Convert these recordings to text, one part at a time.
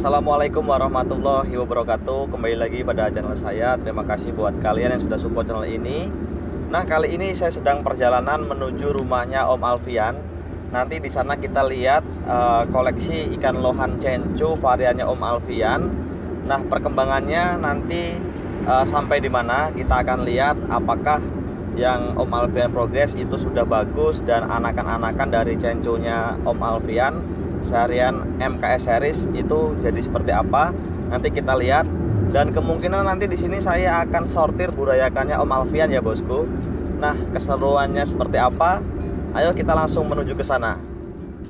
Assalamualaikum warahmatullahi wabarakatuh. Kembali lagi pada channel saya. Terima kasih buat kalian yang sudah support channel ini. Nah, kali ini saya sedang perjalanan menuju rumahnya Om Alfian. Nanti di sana kita lihat koleksi ikan lohan cencu variannya Om Alfian. Nah, perkembangannya nanti sampai di mana kita akan lihat apakah yang Om Alfian progres itu sudah bagus dan anakan-anakan dari cencunya Om Alfian seharian MKS series itu jadi seperti apa. Nanti kita lihat, dan kemungkinan nanti di sini saya akan sortir burayakannya Om Alfian ya bosku. Nah, keseruannya seperti apa? Ayo kita langsung menuju ke sana.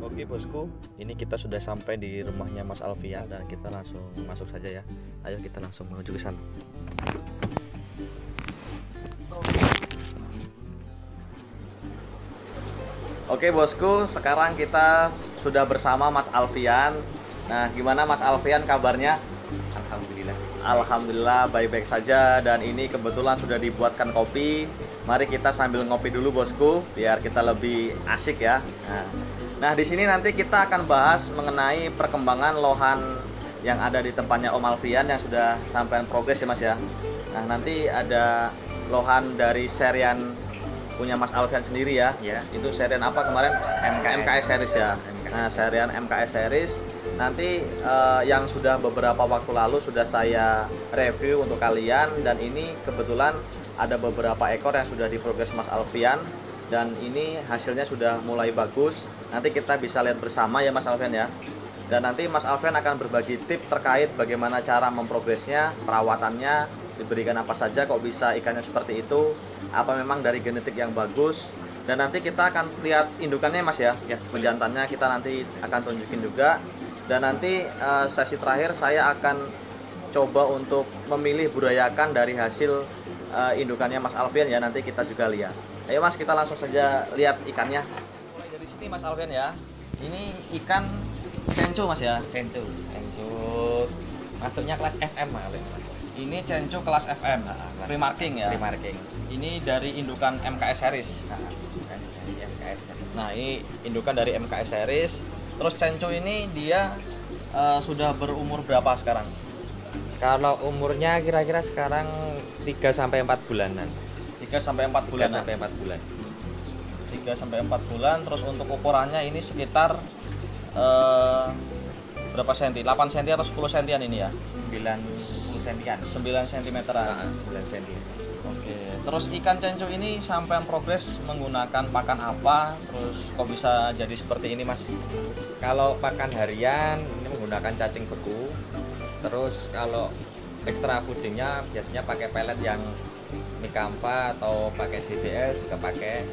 Oke bosku, ini kita sudah sampai di rumahnya Mas Alfian dan kita langsung masuk saja ya. Ayo kita langsung menuju ke sana. Oke bosku, sekarang kita sudah bersama Mas Alfian. Nah, gimana Mas Alfian kabarnya? Alhamdulillah. Alhamdulillah baik-baik saja, dan ini kebetulan sudah dibuatkan kopi. Mari kita sambil ngopi dulu bosku, biar kita lebih asik ya. Nah, di sini nanti kita akan bahas mengenai perkembangan lohan yang ada di tempatnya Om Alfian yang sudah sampai progres ya Mas ya. Nah, nanti ada lohan dari serian punya Mas Alfian sendiri ya. Itu serian apa kemarin? MKS series ya. Nah, serian MKS series nanti yang sudah beberapa waktu lalu sudah saya review untuk kalian, dan ini kebetulan ada beberapa ekor yang sudah diprogres Mas Alfian dan ini hasilnya sudah mulai bagus. Nanti kita bisa lihat bersama ya Mas Alfian ya. Dan nanti Mas Alfian akan berbagi tips terkait bagaimana cara memprogresnya, perawatannya, diberikan apa saja kok bisa ikannya seperti itu, apa memang dari genetik yang bagus. Dan nanti kita akan lihat indukannya Mas ya, penjantannya kita nanti akan tunjukin juga. Dan nanti sesi terakhir saya akan coba untuk memilih burayakan dari hasil indukannya Mas Alfian ya, nanti kita juga lihat. Ayo Mas, kita langsung saja lihat ikannya. Mulai dari sini Mas Alfian ya. Ini ikan cencu Mas ya. Cencu masuknya kelas FM Mas. Ini cencu kelas FM, pre-marking ya. Pre-marking. Ini dari indukan MKS series. Dari MKS series. Nah, ini indukan dari MKS series. Terus cencu ini dia sudah berumur berapa sekarang? Kalau umurnya kira-kira sekarang 3 sampai 4 bulanan. 3 sampai 4 bulan. 3 sampai 4 bulan. 3 sampai 4 bulan. Terus untuk ukurannya ini sekitar berapa senti? 8 senti atau 10 sentian ini ya? 9 sentian. 9 cm. 9 senti. Oke. Terus ikan cencu ini sampai progres menggunakan pakan apa? Terus kok bisa jadi seperti ini, Mas? Kalau pakan harian ini menggunakan cacing beku. Terus kalau ekstra foodingnya biasanya pakai pelet yang Mikampa atau pakai CDS juga pakai.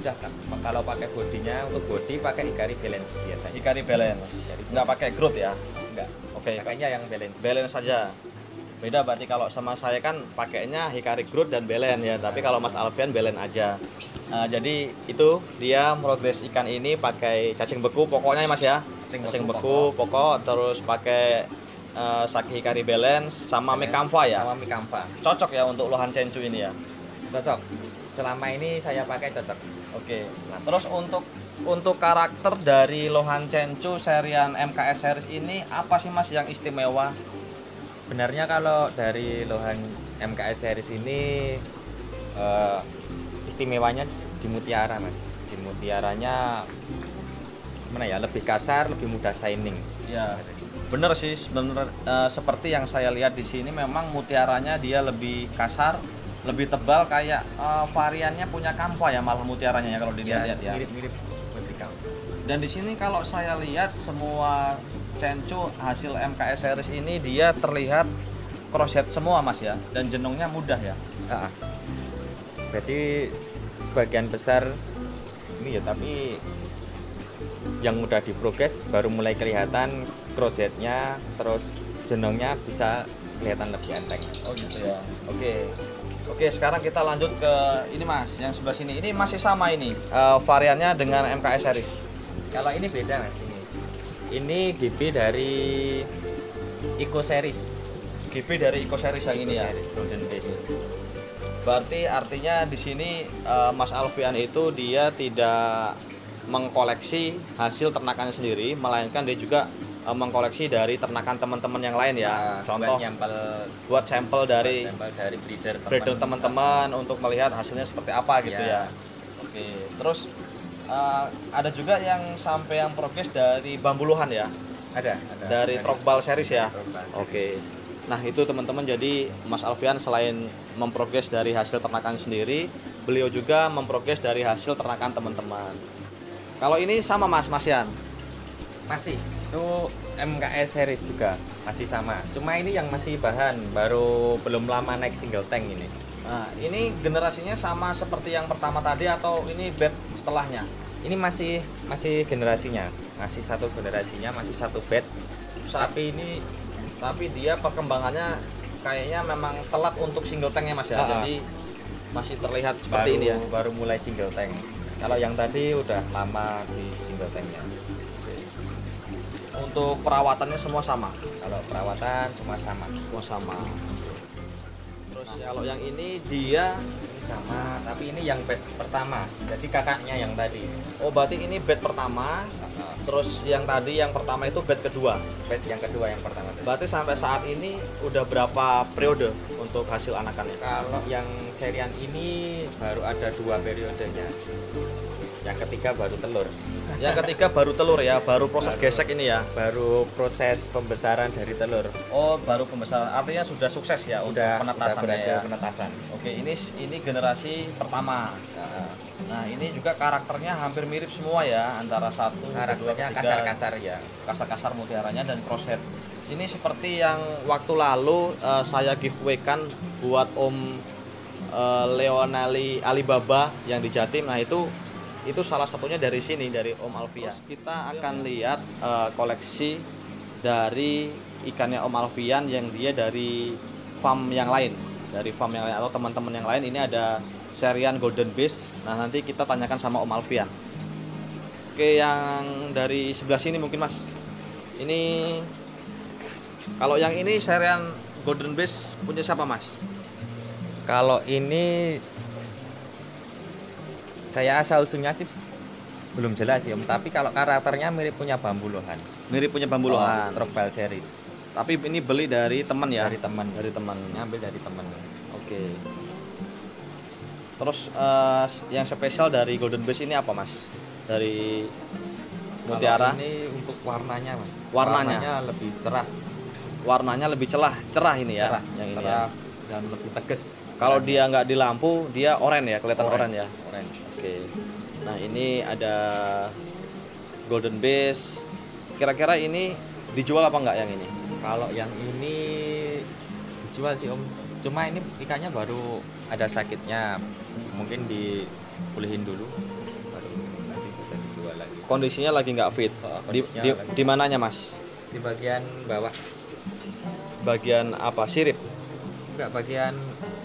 Udah kan. Kalau pakai bodinya, untuk body pakai Hikari Balance biasanya. Hikari Balance. Nggak pakai growth ya? Enggak. Oke. Pakainya yang balance. Balance saja. Beda berarti kalau sama saya kan pakainya Hikari Growth dan Balance ya, tapi kalau Mas Alfian Balance aja. Nah, jadi itu dia progres ikan ini pakai cacing beku pokoknya Mas ya. Cacing beku pokok, terus pakai Saki Hikari Balance sama Mikampa ya. Sama Mikampa. Cocok ya untuk lohan cencu ini ya. Cocok. Selama ini saya pakai cocok. Oke. Terus untuk karakter dari lohan cencu serian MKS series ini apa sih Mas yang istimewa? Sebenarnya kalau dari lohan MKS series ini istimewanya di mutiara Mas. Di mutiaranya mana ya, lebih kasar, lebih mudah shining. Ya, bener sih, bener seperti yang saya lihat di sini memang mutiaranya dia lebih kasar, lebih tebal, kayak variannya punya kampa ya malah mutiaranya ya kalau dilihat ya. Mirip-mirip seperti kamu. Dan di sini kalau saya lihat semua cencu hasil MKS series ini dia terlihat crosshead semua Mas ya, dan jenongnya mudah ya. Berarti sebagian besar ini ya, tapi yang mudah diprogres baru mulai kelihatan crossheadnya, terus jenongnya bisa kelihatan lebih enteng. Oh gitu ya. Oke, sekarang kita lanjut ke ini Mas, yang sebelah sini. Ini masih sama ini variannya dengan MKS series. Kalau ini beda Mas ini. Ini GB dari Eco Series. GB dari Eco Series yang ini ya. Golden Base. Berarti artinya di sini Mas Alfian itu dia tidak mengkoleksi hasil ternakannya sendiri, melainkan dia juga mengkoleksi dari ternakan teman-teman yang lain ya. Contoh buat sampel dari breeder teman-teman untuk melihat hasilnya seperti apa gitu ya. Oke. Terus ada juga yang sampai yang progres dari bambuluhan ya. Ada. Dari Trokbal series ya. Trokbal. Oke. Nah itu teman-teman, jadi Mas Alfian selain memprogres dari hasil ternakan sendiri, beliau juga memprogres dari hasil ternakan teman-teman. Kalau ini sama Mas Yan? Masih, itu MKS series juga masih sama. Cuma ini yang masih bahan, baru belum lama naik single tank ini. Nah ini generasinya sama seperti yang pertama tadi atau ini batch setelahnya? Ini masih generasinya, masih satu generasinya, masih satu batch. Tapi dia perkembangannya kayaknya memang telat untuk single tanknya Mas ya. Jadi masih terlihat seperti ini ya. Baru mulai single tank. Kalau yang tadi udah lama di single tanknya. Untuk perawatannya semua sama. Kalau perawatan semua sama. Terus kalau yang ini dia sama, tapi ini yang batch pertama. Jadi kakaknya yang tadi. Oh, berarti ini batch pertama. Terus yang tadi yang pertama itu batch kedua. Batch yang kedua yang pertama. Berarti sampai saat ini udah berapa periode untuk hasil anakannya? Kalau yang serian ini baru ada 2 periodenya. Yang ketiga baru telur. Yang ketiga baru telur ya, baru proses gesek ini ya. Baru proses pembesaran dari telur. Oh, baru pembesaran. Artinya sudah sukses ya untuk penetasannya ya. Penetasan. Oke, ini generasi pertama. Nah, ini juga karakternya hampir mirip semua ya, antara satu, karakternya kasar-kasar ya. Kasar-kasar mutiaranya dan crosshead. Ini seperti yang waktu lalu saya giveaway kan buat Om Leonali Alibaba yang di Jatim. Nah, itu salah satunya dari sini, dari Om Alfian. Terus kita akan lihat koleksi dari ikannya Om Alfian yang dia dari farm yang lain, atau teman-teman yang lain. Ini ada serian Golden Beast. Nah, nanti kita tanyakan sama Om Alfian. Oke, yang dari sebelah sini mungkin Mas. Ini kalau yang ini serian Golden Beast punya siapa Mas? Kalau ini saya asal usulnya sih belum jelas ya, tapi kalau karakternya mirip punya Bambuluhan. Trokbal series. Tapi ini beli dari teman ya? Dari teman. Ngambil dari teman. Oke. Terus yang spesial dari Golden Beast ini apa Mas? Dari mutiara? Kalau ini untuk warnanya Mas. Warnanya lebih cerah. Warnanya lebih cerah ini ya. Yang ini ya. Dan lebih tegas. Kalau dia nggak di lampu, dia oranye ya, kelihatan oranye ya. Orange. Oke. Nah, ini ada Golden Beast. Kira-kira ini dijual apa enggak yang ini? Kalau yang ini dijual sih Om. Cuma ini ikannya baru ada sakitnya. Mungkin dipulihin dulu baru nanti bisa dijual lagi. Kondisinya lagi nggak fit. Di mananya Mas? Di bagian bawah. Bagian apa? Sirip? Enggak, bagian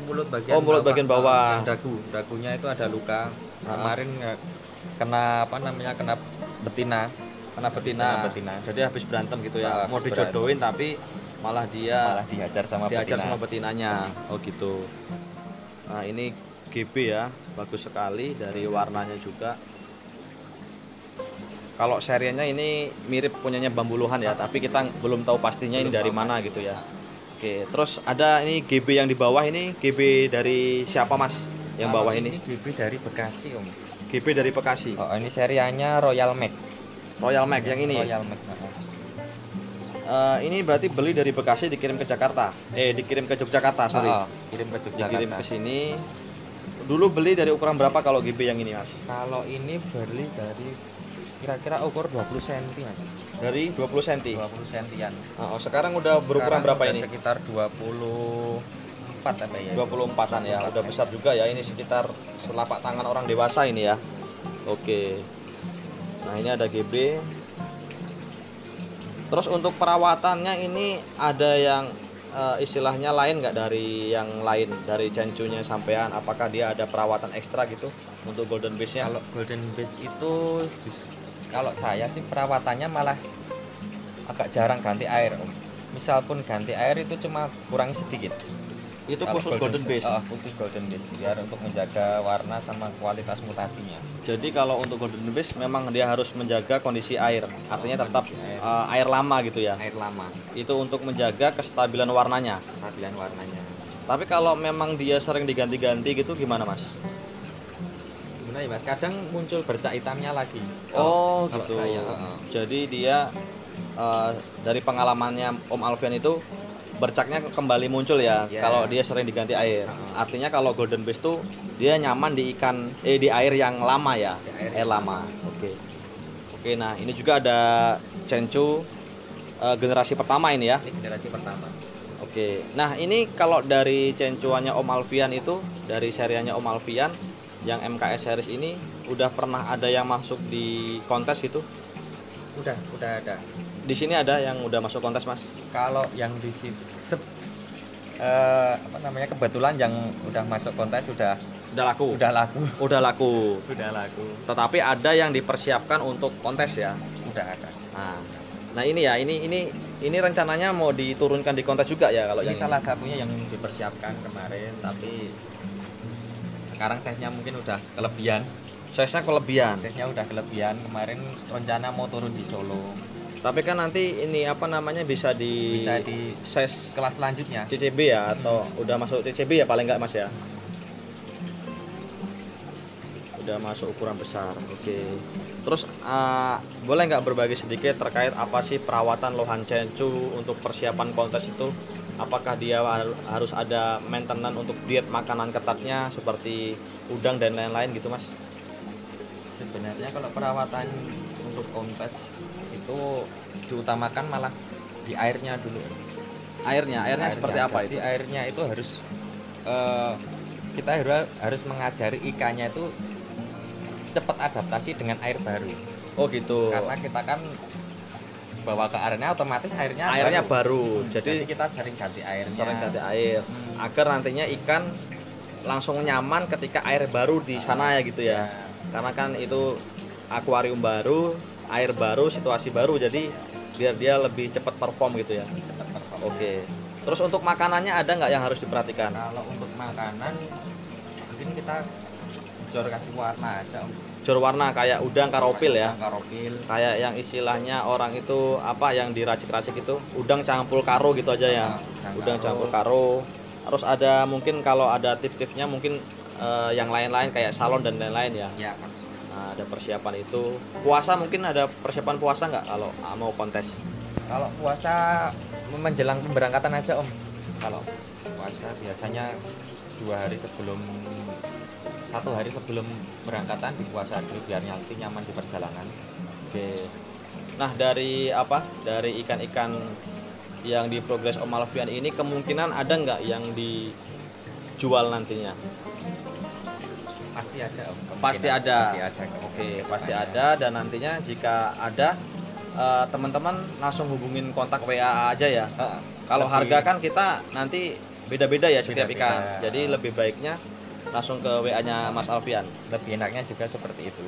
mulut bagian mulut bagian bawah. Dagunya itu ada luka. Kemarin kena kena betina. Jadi habis berantem gitu ya. Mau dijodohin tapi malah dihajar sama betinanya. Oh gitu. Nah, ini GB ya, bagus sekali dari warnanya juga. Kalau serinya ini mirip punyanya Bambuluhan ya, tapi kita belum tahu pastinya ini dari mana gitu ya. Oke, terus ada ini GB yang di bawah ini, GB dari siapa Mas? Yang bawah ini? GB dari Bekasi Om. GB dari Bekasi. Oh, ini serianya Royal Mac yang ini. Royal Mac. Ini berarti beli dari Bekasi dikirim ke Jakarta. Dikirim ke Yogyakarta, sorry. Kirim ke Yogyakarta. Dikirim ke sini. Dulu beli dari ukuran berapa kalau GB yang ini Mas? Kalau ini beli dari kira-kira ukur 20 cm Mas. Dari 20 cm. 20 cm-an. Sekarang udah berukuran berapa ini? Sekitar 24 apa ya? 24-an ya. Udah besar juga ya. Ini sekitar selapak tangan orang dewasa ini ya. Oke. Nah, ini ada GB. Terus untuk perawatannya ini ada yang istilahnya lain nggak dari yang lain, dari jancunya sampean? Apakah dia ada perawatan ekstra gitu untuk Golden Beast-nya? Kalau Golden Beast itu kalau saya sih perawatannya malah agak jarang ganti air Om. Misal pun ganti air itu cuma kurangi sedikit. Itu Kalau khusus golden base. Khusus golden base biar untuk menjaga warna sama kualitas mutasinya. Jadi kalau untuk golden base memang dia harus menjaga kondisi air, artinya tetap Kondisi air. air lama gitu ya. Air lama, Itu untuk menjaga kestabilan warnanya. kestabilan warnanya. Tapi kalau memang dia sering diganti-ganti gitu gimana mas? Gimana ya mas? Kadang muncul bercak hitamnya lagi. Oh Kalau gitu. saya, Jadi dia dari pengalamannya Om Alfian itu bercaknya kembali muncul ya Iya. kalau dia sering diganti air. Artinya kalau golden base tuh dia nyaman di di air yang lama ya, Di air air yang lama. Oke. Oke, nah ini juga ada Cencu generasi pertama ini ya. Ini generasi pertama. Oke. Nah, ini kalau dari Cencuannya Om Alfian itu, dari serianya Om Alfian yang MKS series ini udah pernah ada yang masuk di kontes gitu? Udah ada. Di sini ada yang udah masuk kontes, Mas? Kalau yang di sini kebetulan yang udah masuk kontes Udah laku. udah laku. Udah laku. Udah laku. Tetapi ada yang dipersiapkan untuk kontes ya. Udah ada. Nah ini ya, ini rencananya mau diturunkan di kontes juga ya kalau Ini yang salah satunya yang dipersiapkan kemarin, tapi sekarang size-nya mungkin udah kelebihan. size-nya kelebihan. Size-nya udah kelebihan. Kemarin rencana mau turun di Solo. Tapi kan nanti ini apa namanya bisa di size Kelas selanjutnya. CCB ya atau udah masuk CCB ya paling nggak Mas ya? Udah masuk ukuran besar. Oke. Terus boleh nggak berbagi sedikit terkait apa sih perawatan lohan Cencu untuk persiapan kontes itu? Apakah dia harus ada maintenance untuk diet makanan ketatnya seperti udang dan lain-lain gitu Mas? Sebenarnya kalau perawatan untuk kontes itu diutamakan malah di airnya dulu. Airnya seperti apa Jadi itu? airnya itu harus kita harus mengajari ikannya itu cepat adaptasi dengan air baru. Oh gitu. Karena kita kan bawa ke airnya otomatis airnya baru. Jadi kita sering ganti airnya. Sering ganti air agar nantinya ikan langsung nyaman ketika air baru di sana ya gitu ya. Karena kan itu akuarium baru, air baru, situasi baru, jadi biar dia lebih cepat perform gitu ya. Cepat perform. Oke. Terus untuk makanannya ada nggak yang harus diperhatikan? Kalau untuk makanan mungkin kita kasih warna aja. Jor warna kayak udang karopil ya. Karopil. Kayak yang istilahnya orang itu apa yang diracik-racik itu udang campur karo gitu aja ya. Udang campur karo. Terus ada mungkin kalau ada tip-tipsnya mungkin yang lain-lain kayak salon dan lain-lain ya. Iya. Nah, ada persiapan itu. Puasa mungkin ada persiapan puasa nggak kalau mau kontes? Kalau puasa menjelang pemberangkatan aja Om. Kalau puasa biasanya 1 hari sebelum berangkatan dipuasa dulu biar nanti nyaman di perjalanan. Oke. Nah dari ikan-ikan yang di Progres Om Alfian ini kemungkinan ada nggak yang dijual nantinya? Pasti ada Om. Pasti ada. Kemungkinan. Oke, pasti ada dan nantinya jika ada teman-teman langsung hubungin kontak WA aja ya. Kalau harga kan kita nanti beda-beda ya setiap ikan. Jadi lebih baiknya langsung ke WA-nya Mas Alfian. Lebih enaknya juga seperti itu.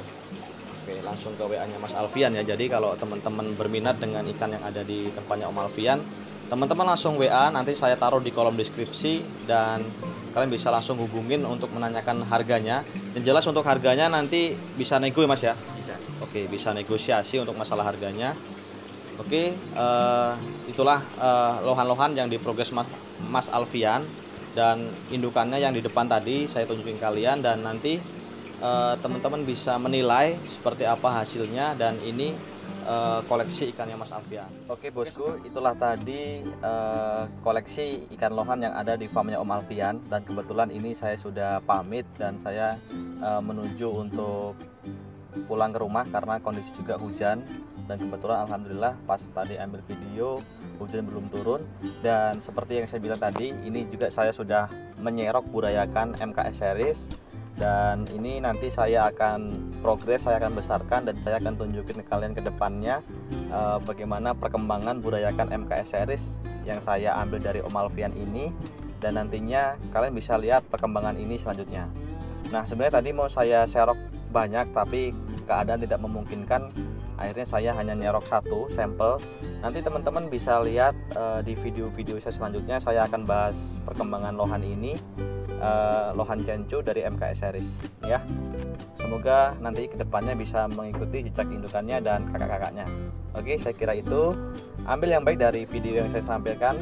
Oke, langsung ke WA-nya Mas Alfian ya. Jadi kalau teman-teman berminat dengan ikan yang ada di tempatnya Om Alfian, teman-teman langsung WA, nanti saya taruh di kolom deskripsi dan kalian bisa langsung hubungin untuk menanyakan harganya. Yang jelas untuk harganya nanti bisa nego ya Mas ya? Bisa. Oke, bisa negosiasi untuk masalah harganya. Oke, itulah lohan-lohan yang diprogres Mas Alfian dan indukannya yang di depan tadi saya tunjukin kalian dan nanti teman-teman bisa menilai seperti apa hasilnya dan ini koleksi ikannya Mas Alfian. Oke bosku, itulah tadi koleksi ikan lohan yang ada di farmnya Om Alfian dan kebetulan ini saya sudah pamit dan saya menuju untuk pulang ke rumah karena kondisi juga hujan dan kebetulan alhamdulillah pas tadi ambil video hujan belum turun dan seperti yang saya bilang tadi ini juga saya sudah menyerok burayakan MKS series dan ini nanti saya akan progres, saya akan besarkan dan saya akan tunjukin ke kalian ke depannya bagaimana perkembangan burayakan MKS series yang saya ambil dari Om Alfian ini dan nantinya kalian bisa lihat perkembangan ini selanjutnya. Nah sebenarnya tadi mau saya serok banyak tapi keadaan tidak memungkinkan Akhirnya saya hanya nyerok satu sampel. Nanti teman-teman bisa lihat di video-video saya selanjutnya, saya akan bahas perkembangan lohan ini, lohan Cencu dari MKS series ya. Semoga nanti kedepannya bisa mengikuti jejak indukannya dan kakak-kakaknya. Oke, saya kira itu. Ambil yang baik dari video yang saya sampaikan.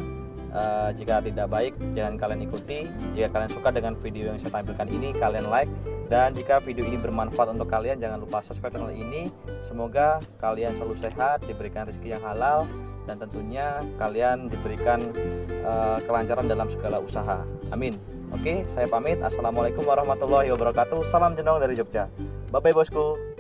Jika tidak baik, jangan kalian ikuti. Jika kalian suka dengan video yang saya tampilkan ini, kalian like. Dan jika video ini bermanfaat untuk kalian, jangan lupa subscribe channel ini. Semoga kalian selalu sehat, diberikan rezeki yang halal, dan tentunya kalian diberikan kelancaran dalam segala usaha. Amin. Oke, saya pamit. Assalamualaikum warahmatullahi wabarakatuh. Salam jenong dari Jogja. Bye bye bosku.